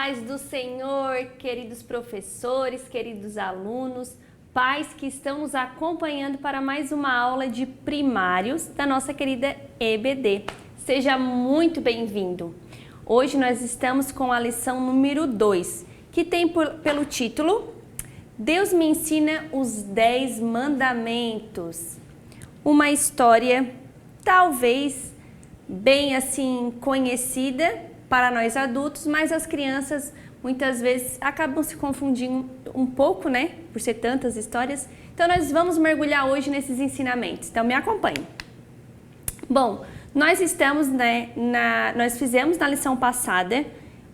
paz do Senhor, queridos professores, queridos alunos, pais que estão nos acompanhando para mais uma aula de primários da nossa querida EBD. Seja muito bem-vindo. Hoje nós estamos com a lição número 2, que tem pelo título Deus me ensina os 10 mandamentos. Uma história talvez bem assim conhecida para nós adultos, mas as crianças muitas vezes acabam se confundindo um pouco, né? Por ser tantas histórias. Então nós vamos mergulhar hoje nesses ensinamentos. Então me acompanhe. Bom, nós estamos, nós fizemos na lição passada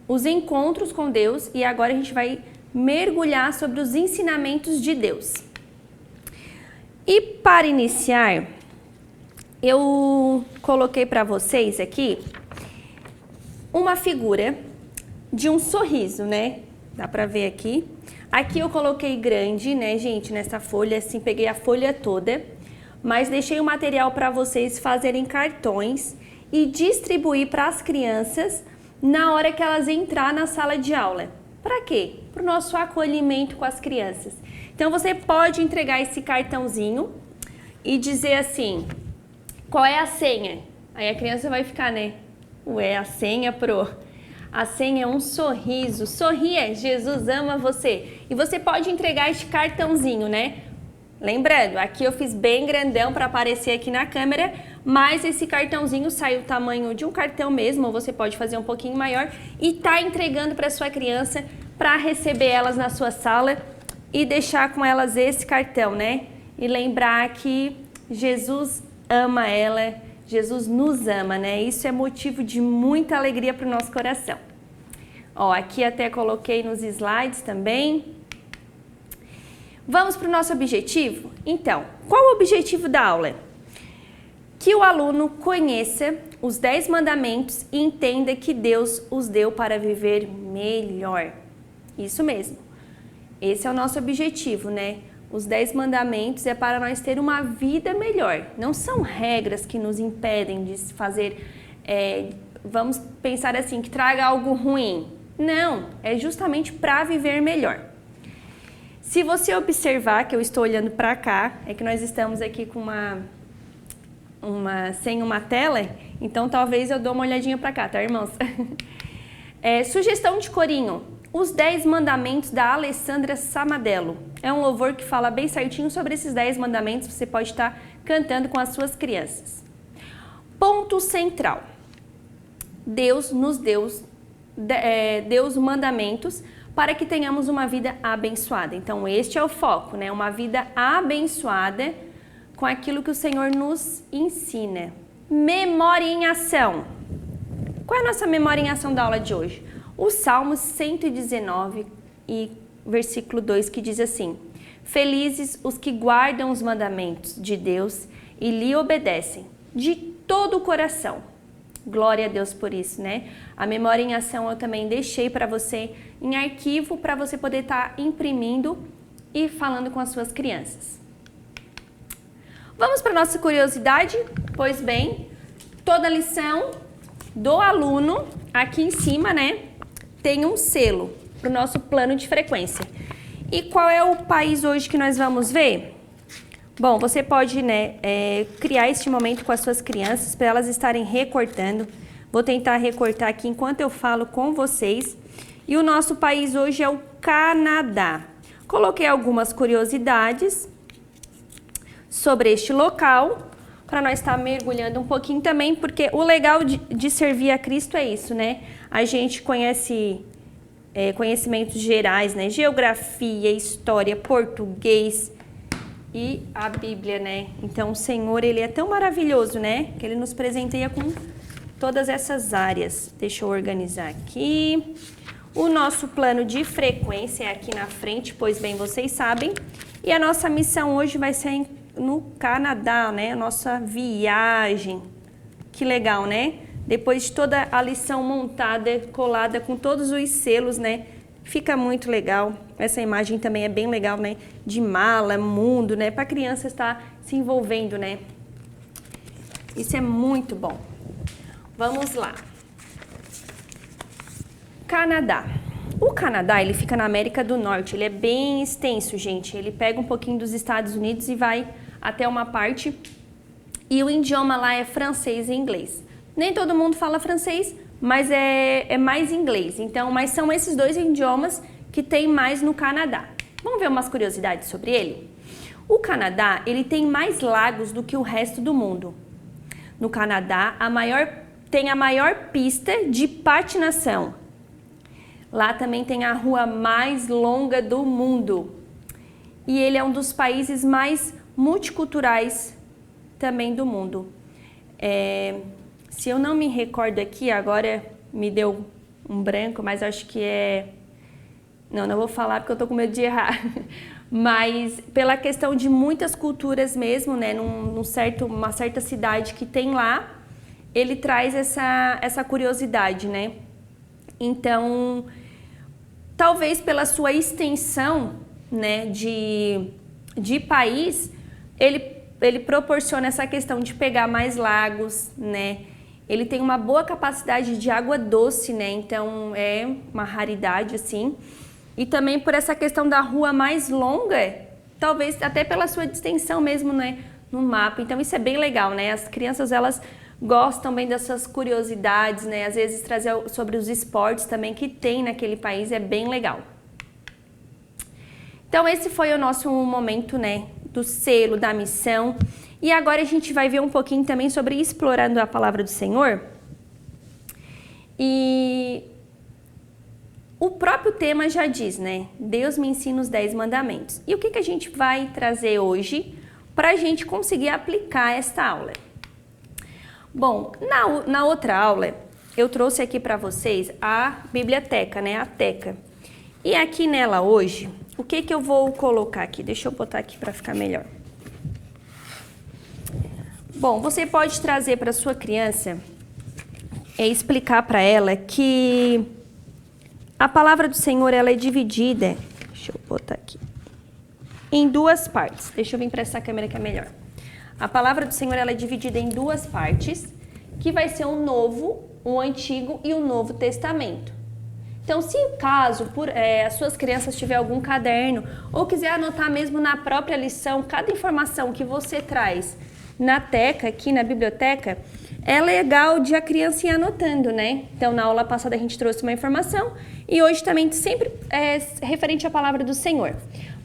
os encontros com Deus e agora a gente vai mergulhar sobre os ensinamentos de Deus. E para iniciar, eu coloquei para vocês aqui uma figura de um sorriso, né? Dá pra ver aqui. Aqui eu coloquei grande, né, gente, nessa folha, assim, peguei a folha toda, mas deixei o material para vocês fazerem cartões e distribuir para as crianças na hora que elas entrar na sala de aula. Para quê? Para o nosso acolhimento com as crianças. Então você pode entregar esse cartãozinho e dizer assim, qual é a senha? Aí a criança vai ficar, né? Ué, a senha, A senha é um sorriso. Sorria, Jesus ama você. E você pode entregar este cartãozinho, né? Lembrando, aqui eu fiz bem grandão para aparecer aqui na câmera, mas esse cartãozinho sai o tamanho de um cartão mesmo, ou você pode fazer um pouquinho maior e tá entregando para sua criança para receber elas na sua sala e deixar com elas esse cartão, né? E lembrar que Jesus ama ela, Jesus nos ama, né? Isso é motivo de muita alegria para o nosso coração. Ó, aqui até coloquei nos slides também. Vamos para o nosso objetivo? Então, qual o objetivo da aula? Que o aluno conheça os 10 mandamentos e entenda que Deus os deu para viver melhor. Isso mesmo. Esse é o nosso objetivo, né? Os 10 mandamentos é para nós ter uma vida melhor. Não são regras que nos impedem de fazer, vamos pensar assim, que traga algo ruim. Não, é justamente para viver melhor. Se você observar que eu estou olhando para cá, é que nós estamos aqui com sem uma tela, então talvez eu dou uma olhadinha para cá, tá, irmãos? Sugestão de corinho. Os 10 mandamentos da Alessandra Samadello. É um louvor que fala bem certinho sobre esses 10 mandamentos, você pode estar cantando com as suas crianças. Ponto central. Deus nos deu os mandamentos para que tenhamos uma vida abençoada. Então este é o foco, né? Uma vida abençoada com aquilo que o Senhor nos ensina. Memória em ação. Qual é a nossa memória em ação da aula de hoje? O Salmo 119 e versículo 2 que diz assim: Felizes os que guardam os mandamentos de Deus e lhe obedecem de todo o coração. Glória a Deus por isso, né? A memória em ação eu também deixei para você em arquivo para você poder estar imprimindo e falando com as suas crianças. Vamos para a nossa curiosidade? Pois bem, toda lição do aluno aqui em cima, né? Tem um selo para o nosso plano de frequência. E qual é o país hoje que nós vamos ver? Bom, você pode, criar este momento com as suas crianças para elas estarem recortando. Vou tentar recortar aqui enquanto eu falo com vocês. E o nosso país hoje é o Canadá. Coloquei algumas curiosidades sobre este local para nós estar mergulhando um pouquinho também, porque o legal de servir a Cristo é isso, né? A gente conhece conhecimentos gerais, né? Geografia, história, português e a Bíblia, né? Então o Senhor, Ele é tão maravilhoso, né? Que Ele nos presenteia com todas essas áreas. Deixa eu organizar aqui. O nosso plano de frequência é aqui na frente, pois bem, vocês sabem. E a nossa missão hoje vai ser no Canadá, né? A nossa viagem. Que legal, né? Depois de toda a lição montada, colada com todos os selos, né? Fica muito legal. Essa imagem também é bem legal, né? De mala, mundo, né? Para a criança estar se envolvendo, né? Isso é muito bom. Vamos lá. Canadá. O Canadá, ele fica na América do Norte, ele é bem extenso, gente. Ele pega um pouquinho dos Estados Unidos e vai até uma parte. E o idioma lá é francês e inglês. Nem todo mundo fala francês, mas é mais inglês. Então, mas são esses dois idiomas que tem mais no Canadá. Vamos ver umas curiosidades sobre ele? O Canadá, ele tem mais lagos do que o resto do mundo. No Canadá, tem a maior pista de patinação. Lá também tem a rua mais longa do mundo. E ele é um dos países mais multiculturais também do mundo. Se eu não me recordo aqui, agora me deu um branco, mas acho que é... Não vou falar porque eu tô com medo de errar. Mas pela questão de muitas culturas mesmo, né, uma certa cidade que tem lá, ele traz essa curiosidade, né? Então, talvez pela sua extensão, né, de país, ele proporciona essa questão de pegar mais lagos, né? Ele tem uma boa capacidade de água doce, né? Então, é uma raridade, assim. E também por essa questão da rua mais longa, talvez até pela sua extensão mesmo, né, no mapa. Então isso é bem legal, né? As crianças, elas gostam bem dessas curiosidades, né? Às vezes trazer sobre os esportes também que tem naquele país é bem legal. Então esse foi o nosso momento, né, do selo, da missão. E agora a gente vai ver um pouquinho também sobre explorando a palavra do Senhor. E o próprio tema já diz, né? Deus me ensina os 10 mandamentos. E o que a gente vai trazer hoje para a gente conseguir aplicar esta aula? Bom, na outra aula, eu trouxe aqui para vocês a biblioteca, né? A Teca. E aqui nela hoje, o que eu vou colocar aqui? Deixa eu botar aqui para ficar melhor. Bom, você pode trazer para sua criança e explicar para ela que a palavra do Senhor, ela é dividida, deixa eu botar aqui, em duas partes. Deixa eu vir para essa câmera que é melhor. A palavra do Senhor, ela é dividida em duas partes, que vai ser o Novo, o Antigo e o Novo Testamento. Então, se caso as suas crianças tiverem algum caderno ou quiser anotar mesmo na própria lição, cada informação que você traz na Teca, aqui na biblioteca, é legal de a criança ir anotando, né? Então, na aula passada a gente trouxe uma informação e hoje também sempre é referente à palavra do Senhor.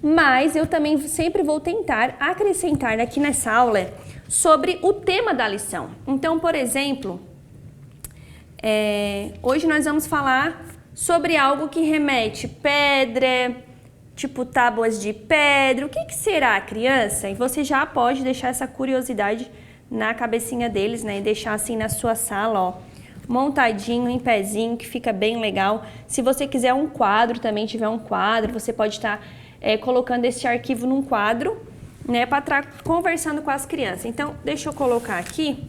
Mas eu também sempre vou tentar acrescentar aqui nessa aula sobre o tema da lição. Então, por exemplo, hoje nós vamos falar sobre algo que remete pedra, tipo tábuas de pedra. O que será, criança? E você já pode deixar essa curiosidade na cabecinha deles, né? E deixar assim na sua sala, ó, montadinho, em pezinho, que fica bem legal. Se você quiser um quadro, também tiver um quadro, você pode estar colocando esse arquivo num quadro, né? Para estar conversando com as crianças. Então, deixa eu colocar aqui,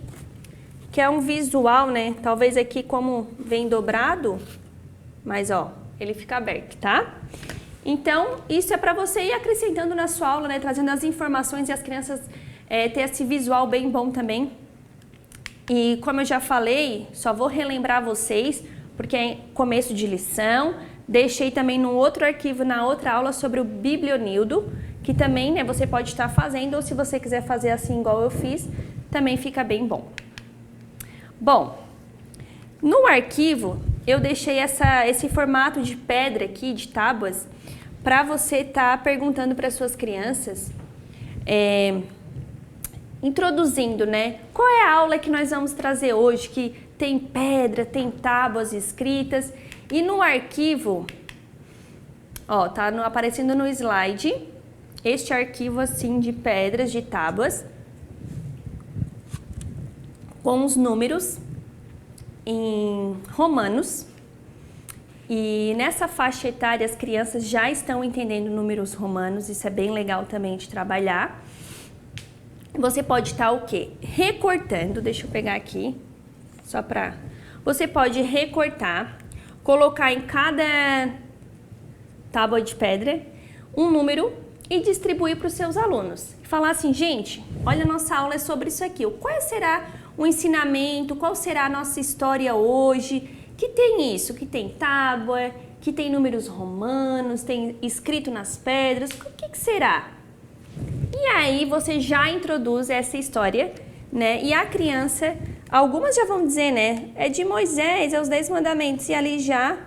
que é um visual, né? Talvez aqui como vem dobrado, mas ó, ele fica aberto, tá? Então, isso é para você ir acrescentando na sua aula, né? Trazendo as informações e as crianças ter esse visual bem bom também. E como eu já falei, só vou relembrar vocês, porque é começo de lição. Deixei também no outro arquivo, na outra aula, sobre o Biblionildo, que também, né, você pode estar fazendo, ou se você quiser fazer assim igual eu fiz, também fica bem bom. Bom, no arquivo eu deixei esse formato de pedra aqui, de tábuas, para você estar perguntando para suas crianças, introduzindo, né? Qual é a aula que nós vamos trazer hoje, que tem pedra, tem tábuas escritas. E no arquivo, ó, tá aparecendo no slide, este arquivo assim de pedras, de tábuas, com os números em romanos. E nessa faixa etária as crianças já estão entendendo números romanos, isso é bem legal também de trabalhar. Você pode estar o quê? Recortando, deixa eu pegar aqui, só para... Você pode recortar, colocar em cada tábua de pedra um número e distribuir para os seus alunos. Falar assim, gente, olha, a nossa aula é sobre isso aqui. Qual será o ensinamento, qual será a nossa história hoje, que tem isso, que tem tábua, que tem números romanos, tem escrito nas pedras, o que será? E aí você já introduz essa história, né? E a criança, algumas já vão dizer, né? É de Moisés, é os 10 mandamentos, e ali já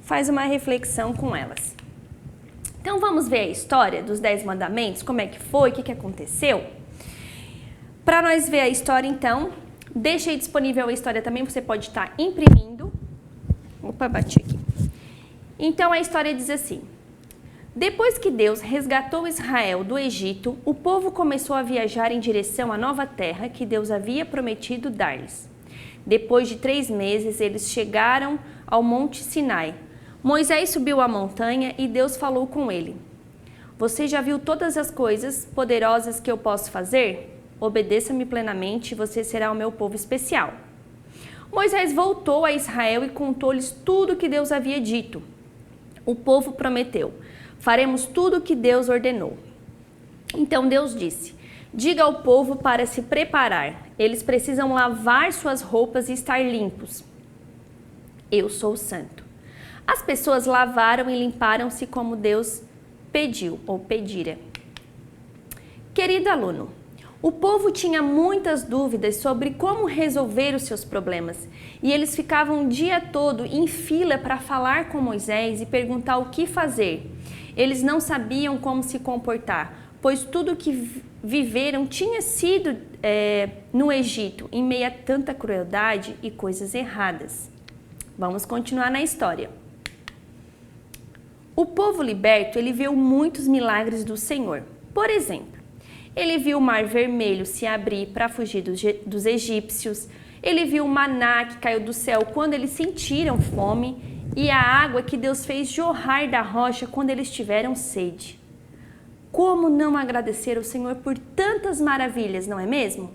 faz uma reflexão com elas. Então vamos ver a história dos 10 mandamentos, como é que foi, o que aconteceu? Para nós ver a história, então, deixei disponível a história também, você pode estar imprimindo. Opa, bati aqui. Então a história diz assim: depois que Deus resgatou Israel do Egito, o povo começou a viajar em direção à nova terra que Deus havia prometido dar-lhes. Depois de 3 meses, eles chegaram ao Monte Sinai. Moisés subiu a montanha e Deus falou com ele. Você já viu todas as coisas poderosas que eu posso fazer? Obedeça-me plenamente e você será o meu povo especial. Moisés voltou a Israel e contou-lhes tudo o que Deus havia dito. O povo prometeu: faremos tudo o que Deus ordenou. Então Deus disse: diga ao povo para se preparar. Eles precisam lavar suas roupas e estar limpos. Eu sou santo. As pessoas lavaram e limparam-se como Deus pediu ou pedira. Querido aluno, o povo tinha muitas dúvidas sobre como resolver os seus problemas e eles ficavam o dia todo em fila para falar com Moisés e perguntar o que fazer. Eles não sabiam como se comportar, pois tudo que viveram tinha sido no Egito, em meio a tanta crueldade e coisas erradas. Vamos continuar na história. O povo liberto, ele viu muitos milagres do Senhor. Por exemplo, ele viu o Mar Vermelho se abrir para fugir dos egípcios. Ele viu o maná que caiu do céu quando eles sentiram fome e a água que Deus fez jorrar da rocha quando eles tiveram sede. Como não agradecer ao Senhor por tantas maravilhas, não é mesmo?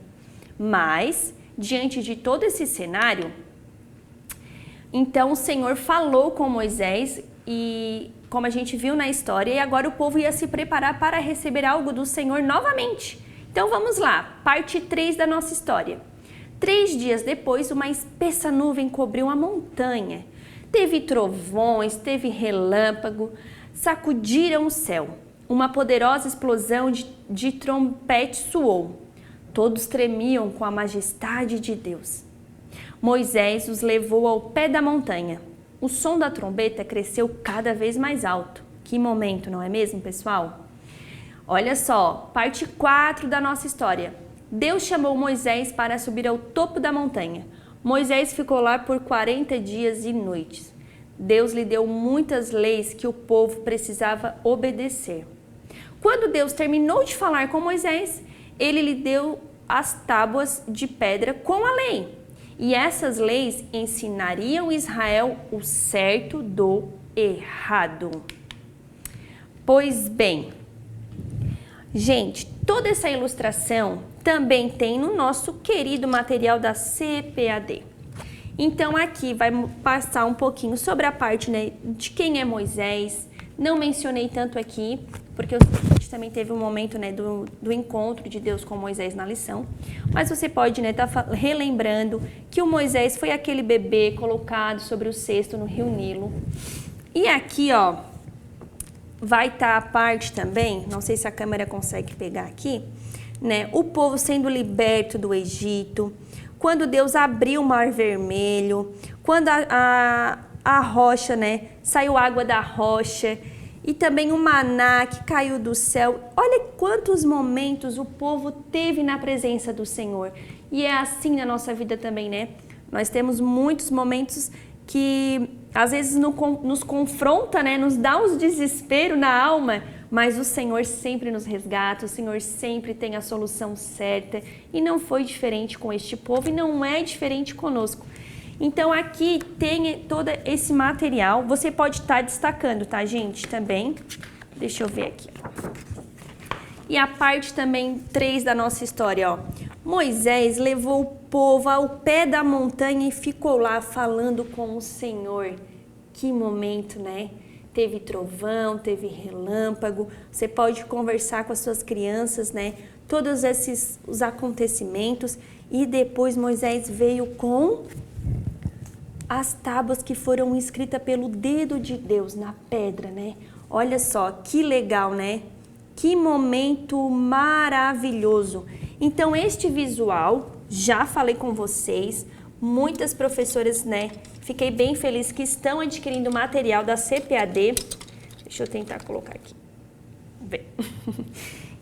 Mas, diante de todo esse cenário, então o Senhor falou com Moisés e, como a gente viu na história, e agora o povo ia se preparar para receber algo do Senhor novamente. Então vamos lá, parte 3 da nossa história. 3 dias depois, uma espessa nuvem cobriu a montanha. Teve trovões, teve relâmpago, sacudiram o céu. Uma poderosa explosão de trompete soou. Todos tremiam com a majestade de Deus. Moisés os levou ao pé da montanha. O som da trombeta cresceu cada vez mais alto. Que momento, não é mesmo, pessoal? Olha só, parte 4 da nossa história. Deus chamou Moisés para subir ao topo da montanha. Moisés ficou lá por 40 dias e noites. Deus lhe deu muitas leis que o povo precisava obedecer. Quando Deus terminou de falar com Moisés, ele lhe deu as tábuas de pedra com a lei. E essas leis ensinariam Israel o certo do errado. Pois bem, gente, toda essa ilustração também tem no nosso querido material da CPAD. Então aqui vai passar um pouquinho sobre a parte, né, de quem é Moisés. Não mencionei tanto aqui, porque a gente também teve um momento, né, do encontro de Deus com Moisés na lição. Mas você pode, né, tá relembrando que o Moisés foi aquele bebê colocado sobre o cesto no rio Nilo. E aqui, ó, vai estar a parte também, não sei se a câmera consegue pegar aqui, né, o povo sendo liberto do Egito, quando Deus abriu o Mar Vermelho, quando a rocha, né, saiu água da rocha, e também o maná que caiu do céu. Olha quantos momentos o povo teve na presença do Senhor. E é assim na nossa vida também, né? Nós temos muitos momentos que às vezes nos confronta, né? Nos dá uns desespero na alma, mas o Senhor sempre nos resgata, o Senhor sempre tem a solução certa. E não foi diferente com este povo e não é diferente conosco. Então aqui tem todo esse material, você pode estar destacando, tá, gente, também. Deixa eu ver aqui. E a parte também 3 da nossa história, ó. Moisés levou o povo ao pé da montanha e ficou lá falando com o Senhor. Que momento, né? Teve trovão, teve relâmpago. Você pode conversar com as suas crianças, né? Todos os acontecimentos. E depois Moisés veio com as tábuas que foram escritas pelo dedo de Deus na pedra, né? Olha só, que legal, né? Que momento maravilhoso. Então, este visual, já falei com vocês, muitas professoras, né? Fiquei bem feliz que estão adquirindo material da CPAD. Deixa eu tentar colocar aqui. Bem.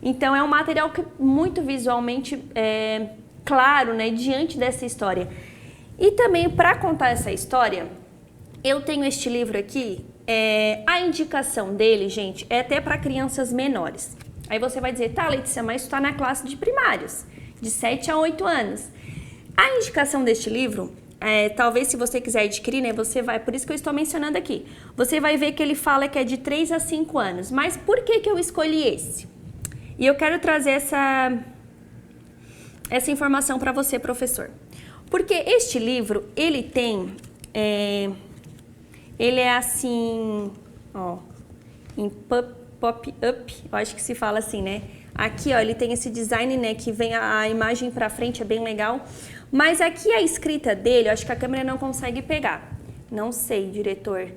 Então, é um material que muito visualmente claro, né? Diante dessa história. E também, para contar essa história, eu tenho este livro aqui. A indicação dele, gente, é até para crianças menores. Aí você vai dizer, tá, Letícia, mas tu tá na classe de primários, de 7 a 8 anos. A indicação deste livro, talvez se você quiser adquirir, né, você vai, por isso que eu estou mencionando aqui, você vai ver que ele fala que é de 3 a 5 anos. Mas por que que eu escolhi esse? E eu quero trazer essa informação para você, professor. Porque este livro, ele tem... ele é assim, ó, em pop-up, eu acho que se fala assim, né? Aqui, ó, ele tem esse design, né, que vem a imagem pra frente, é bem legal. Mas aqui a escrita dele, eu acho que a câmera não consegue pegar. Não sei, diretor.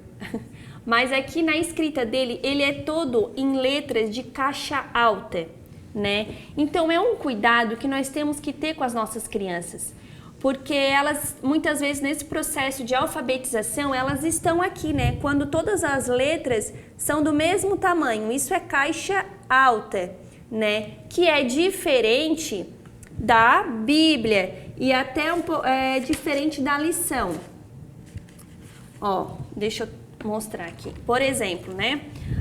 Mas aqui na escrita dele, ele é todo em letras de caixa alta, né? Então é um cuidado que nós temos que ter com as nossas crianças. Porque elas, muitas vezes, nesse processo de alfabetização, elas estão aqui, né? Quando todas as letras são do mesmo tamanho. Isso é caixa alta, né? Que é diferente da Bíblia e até diferente da lição. Ó, deixa eu mostrar aqui. Por exemplo, né?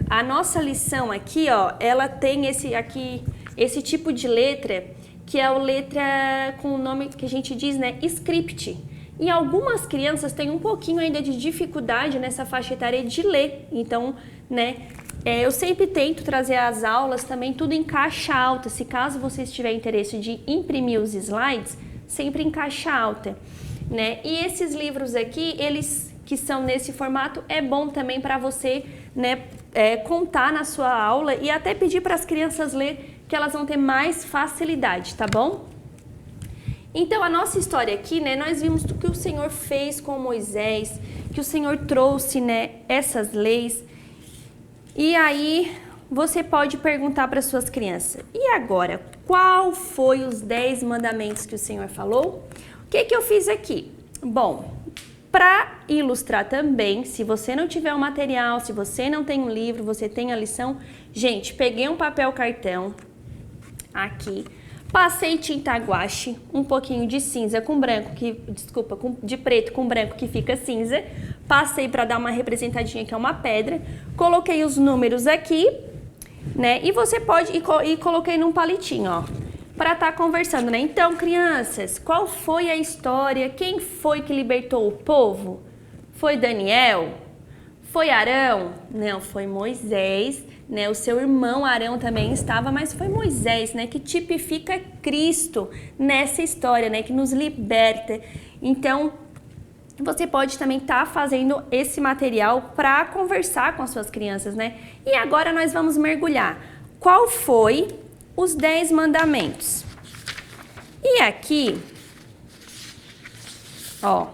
A nossa lição aqui, ó, ela tem esse tipo de letra, que é a letra com o nome que a gente diz, né, script. E algumas crianças têm um pouquinho ainda de dificuldade nessa faixa etária de ler. Então, né, eu sempre tento trazer as aulas também tudo em caixa alta. Se caso vocês tiverem interesse de imprimir os slides, sempre em caixa alta, né? E esses livros aqui, eles que são nesse formato, é bom também para você, né, contar na sua aula e até pedir para as crianças ler, que elas vão ter mais facilidade, tá bom? Então, a nossa história aqui, né, nós vimos o que o Senhor fez com Moisés, que o Senhor trouxe, né, essas leis. E aí, você pode perguntar para suas crianças, e agora, qual foi os 10 mandamentos que o Senhor falou? O que que eu fiz aqui? Bom, para ilustrar também, se você não tiver o material, se você não tem um livro, você tem a lição, gente, peguei um papel cartão, aqui, passei tinta guache, um pouquinho de cinza com branco, de preto com branco que fica cinza, passei para dar uma representadinha que é uma pedra, coloquei os números aqui, né, e você pode, e coloquei num palitinho, ó, para estar conversando, né. Então, crianças, qual foi a história, quem foi que libertou o povo? Foi Daniel? Foi Arão? Não, foi Moisés, né? O seu irmão Arão também estava, mas foi Moisés, né? Que tipifica Cristo nessa história, né? Que nos liberta. Então, você pode também estar fazendo esse material para conversar com as suas crianças, né? E agora nós vamos mergulhar. Qual foi os 10 mandamentos? E aqui, ó,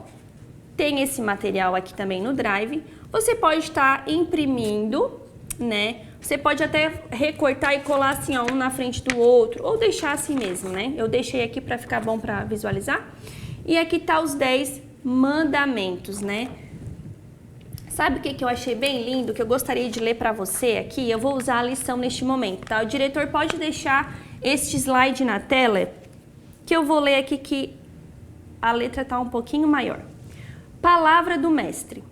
tem esse material aqui também no Drive. Você pode estar imprimindo, né? Você pode até recortar e colar assim, ó, um na frente do outro, ou deixar assim mesmo, né? Eu deixei aqui para ficar bom para visualizar. E aqui tá os 10 mandamentos, né? Sabe o que eu achei bem lindo, que eu gostaria de ler para você aqui? Eu vou usar a lição neste momento, tá? O diretor pode deixar este slide na tela, que eu vou ler aqui que a letra tá um pouquinho maior. Palavra do mestre.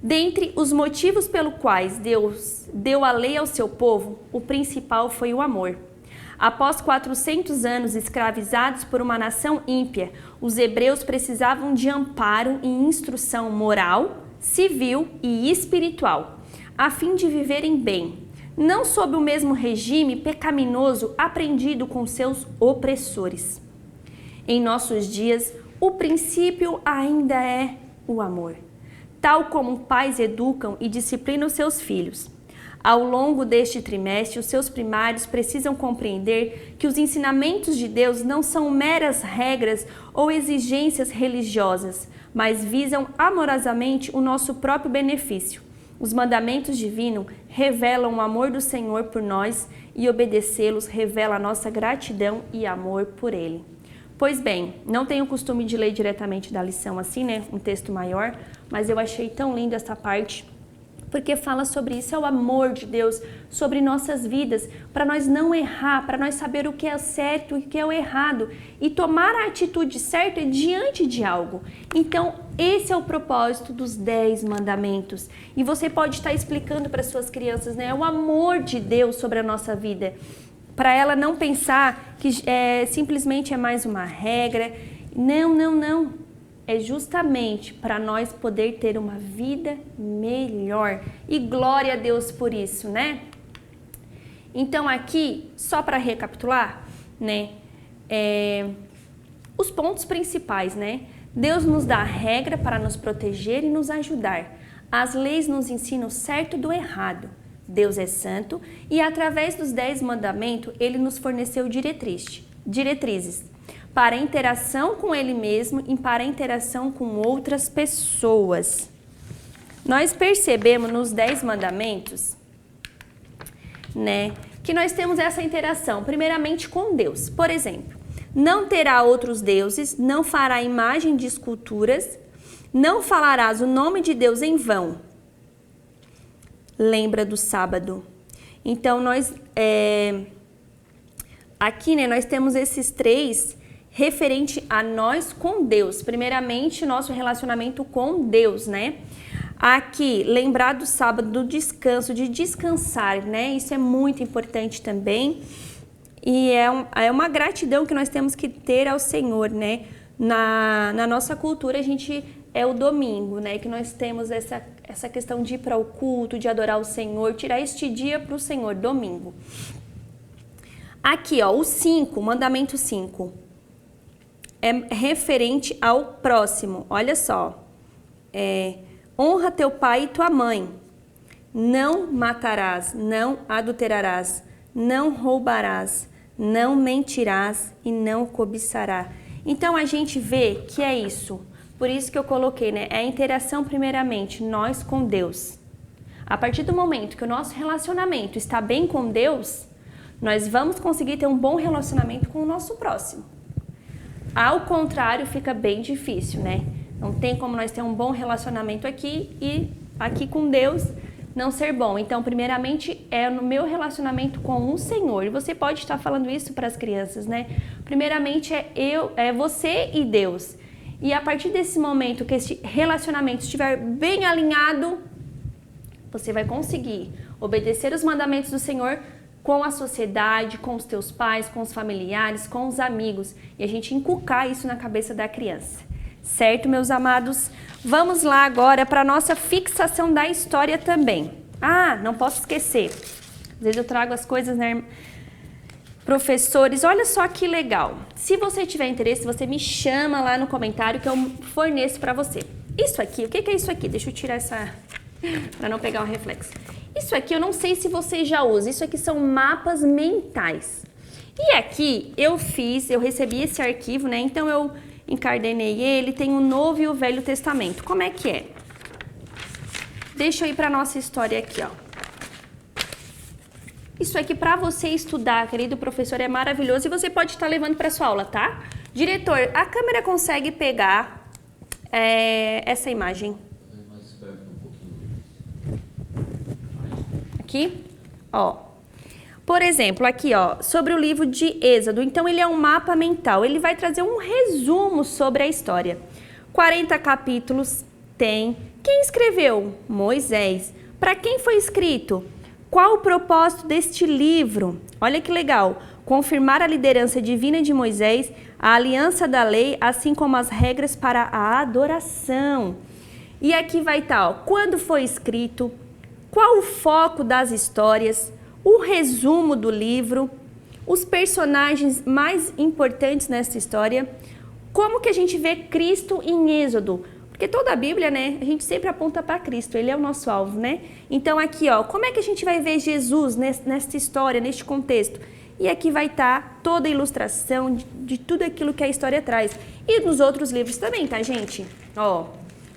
Dentre os motivos pelo quais Deus deu a lei ao seu povo, o principal foi o amor. Após 400 anos escravizados por uma nação ímpia, os hebreus precisavam de amparo e instrução moral, civil e espiritual, a fim de viverem bem, não sob o mesmo regime pecaminoso aprendido com seus opressores. Em nossos dias, o princípio ainda é o amor. Tal como pais educam e disciplinam seus filhos. Ao longo deste trimestre, os seus primários precisam compreender que os ensinamentos de Deus não são meras regras ou exigências religiosas, mas visam amorosamente o nosso próprio benefício. Os mandamentos divinos revelam o amor do Senhor por nós e obedecê-los revela a nossa gratidão e amor por Ele. Pois bem, não tenho o costume de ler diretamente da lição assim, né? Um texto maior, mas eu achei tão linda essa parte, porque fala sobre isso, é o amor de Deus sobre nossas vidas, para nós não errar, para nós saber o que é o certo e o que é o errado e tomar a atitude certa diante de algo. Então, esse é o propósito dos 10 mandamentos. E você pode estar explicando para suas crianças, né, o amor de Deus sobre a nossa vida, para ela não pensar que simplesmente é mais uma regra. Não. É justamente para nós poder ter uma vida melhor. E glória a Deus por isso, né? Então aqui, só para recapitular, né? Os pontos principais, né? Deus nos dá a regra para nos proteger e nos ajudar. As leis nos ensinam o certo do errado. Deus é santo e através dos 10 mandamentos, Ele nos forneceu diretrizes para a interação com Ele mesmo e para a interação com outras pessoas. Nós percebemos nos 10 mandamentos, né, que nós temos essa interação, primeiramente com Deus. Por exemplo, não terá outros deuses, não fará imagem de esculturas, não falarás o nome de Deus em vão. Lembra do sábado. Então, aqui, né, nós temos esses 3 referente a nós com Deus. Primeiramente, nosso relacionamento com Deus, né? Aqui, lembrar do sábado, do descanso, de descansar, né? Isso é muito importante também. E é uma gratidão que nós temos que ter ao Senhor, né? Na nossa cultura, a gente é o domingo, né? Que nós temos essa questão de ir para o culto, de adorar o Senhor, tirar este dia para o Senhor, domingo. Aqui, ó, o 5, mandamento 5. É referente ao próximo. Olha só. Honra teu pai e tua mãe. Não matarás, não adulterarás, não roubarás, não mentirás e não cobiçarás. Então a gente vê que é isso. Por isso que eu coloquei, né? É a interação primeiramente, nós com Deus. A partir do momento que o nosso relacionamento está bem com Deus, nós vamos conseguir ter um bom relacionamento com o nosso próximo. Ao contrário, fica bem difícil, né? Não tem como nós ter um bom relacionamento aqui e aqui com Deus não ser bom. Então, primeiramente, é no meu relacionamento com o Senhor. E você pode estar falando isso para as crianças, né? Primeiramente, é você e Deus. E a partir desse momento que esse relacionamento estiver bem alinhado, você vai conseguir obedecer os mandamentos do Senhor com a sociedade, com os teus pais, com os familiares, com os amigos. E a gente inculcar isso na cabeça da criança. Certo, meus amados? Vamos lá agora para a nossa fixação da história também. Ah, não posso esquecer. Às vezes eu trago as coisas, né? Professores, olha só que legal. Se você tiver interesse, você me chama lá no comentário que eu forneço para você. Isso aqui, o que é isso aqui? Deixa eu tirar essa... para não pegar um reflexo. Isso aqui eu não sei se vocês já usam. Isso aqui são mapas mentais. E aqui eu recebi esse arquivo, né? Então eu encadenei ele, tem o Novo e o Velho Testamento. Como é que é? Deixa eu ir para nossa história aqui, ó. Isso aqui para você estudar, querido professor, é maravilhoso e você pode estar levando para sua aula, tá? Diretor, a câmera consegue pegar essa imagem? Aqui, ó. Por exemplo, aqui, ó, sobre o livro de Êxodo. Então, ele é um mapa mental. Ele vai trazer um resumo sobre a história. 40 capítulos tem. Quem escreveu? Moisés. Para quem foi escrito? Qual o propósito deste livro? Olha que legal. Confirmar a liderança divina de Moisés, a aliança da lei, assim como as regras para a adoração. E aqui vai estar, ó, quando foi escrito, qual o foco das histórias, o resumo do livro, os personagens mais importantes nessa história, como que a gente vê Cristo em Êxodo, Porque toda a Bíblia, né, a gente sempre aponta para Cristo, Ele é o nosso alvo, né? Então aqui, ó, como é que a gente vai ver Jesus nesta história, neste contexto? E aqui vai estar toda a ilustração de tudo aquilo que a história traz. E nos outros livros também, tá, gente? Ó,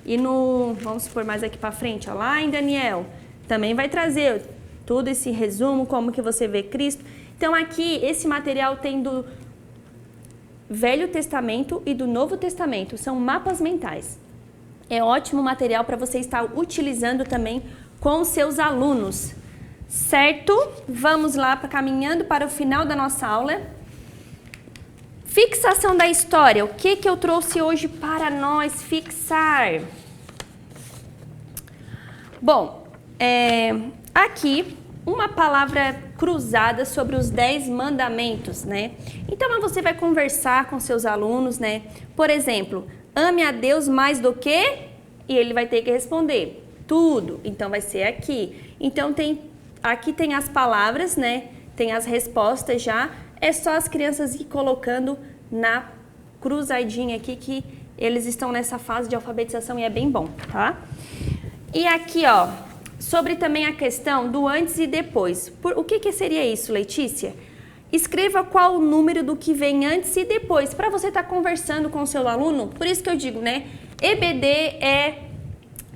e vamos supor mais aqui para frente, ó, lá em Daniel, também vai trazer todo esse resumo, como que você vê Cristo. Então aqui, esse material tem do Velho Testamento e do Novo Testamento, são mapas mentais. É ótimo material para você estar utilizando também com os seus alunos, certo? Vamos lá, caminhando para o final da nossa aula. Fixação da história, o que eu trouxe hoje para nós fixar? Bom, aqui uma palavra cruzada sobre os 10 mandamentos, né? Então você vai conversar com seus alunos, né? Por exemplo, ame a Deus mais do que? E ele vai ter que responder tudo. Então vai ser aqui. Então aqui tem as palavras, né? Tem as respostas já. É só as crianças ir colocando na cruzadinha aqui que eles estão nessa fase de alfabetização e é bem bom, tá? E aqui, ó, sobre também a questão do antes e depois. O que seria isso, Letícia? Escreva qual o número do que vem antes e depois, para você estar conversando com o seu aluno. Por isso que eu digo, né? EBD é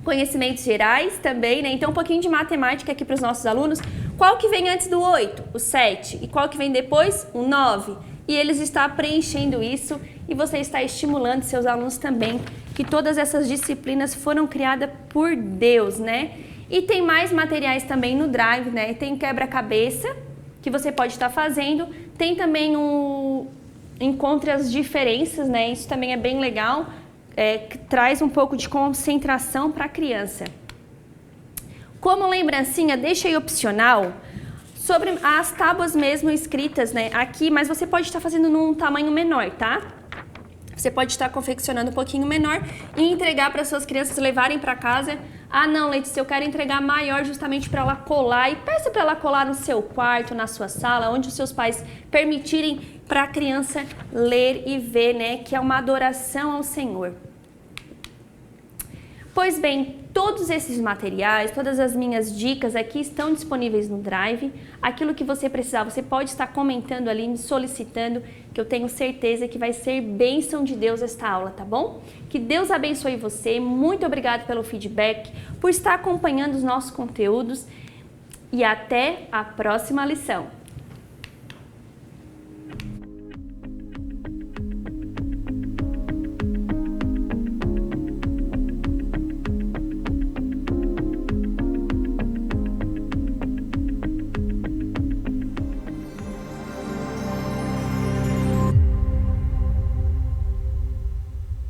conhecimentos gerais também, né? Então, um pouquinho de matemática aqui para os nossos alunos. Qual que vem antes do 8? O 7. E qual que vem depois? O 9. E eles estão preenchendo isso e você está estimulando seus alunos também, que todas essas disciplinas foram criadas por Deus, né? E tem mais materiais também no Drive, né? Tem quebra-cabeça, que você pode estar fazendo. Tem também o Encontre as Diferenças, né? Isso também é bem legal, que traz um pouco de concentração para a criança. Como lembrancinha, deixa aí opcional, sobre as tábuas mesmo escritas, né? Aqui, mas você pode estar fazendo num tamanho menor, tá? Você pode estar confeccionando um pouquinho menor e entregar para suas crianças levarem para casa. Ah, não, Letícia, eu quero entregar maior justamente para ela colar. E peça para ela colar no seu quarto, na sua sala, onde os seus pais permitirem para a criança ler e ver, né? Que é uma adoração ao Senhor. Pois bem, todos esses materiais, todas as minhas dicas aqui estão disponíveis no Drive. Aquilo que você precisar, você pode estar comentando ali, me solicitando, que eu tenho certeza que vai ser bênção de Deus esta aula, tá bom? Que Deus abençoe você, muito obrigado pelo feedback, por estar acompanhando os nossos conteúdos e até a próxima lição.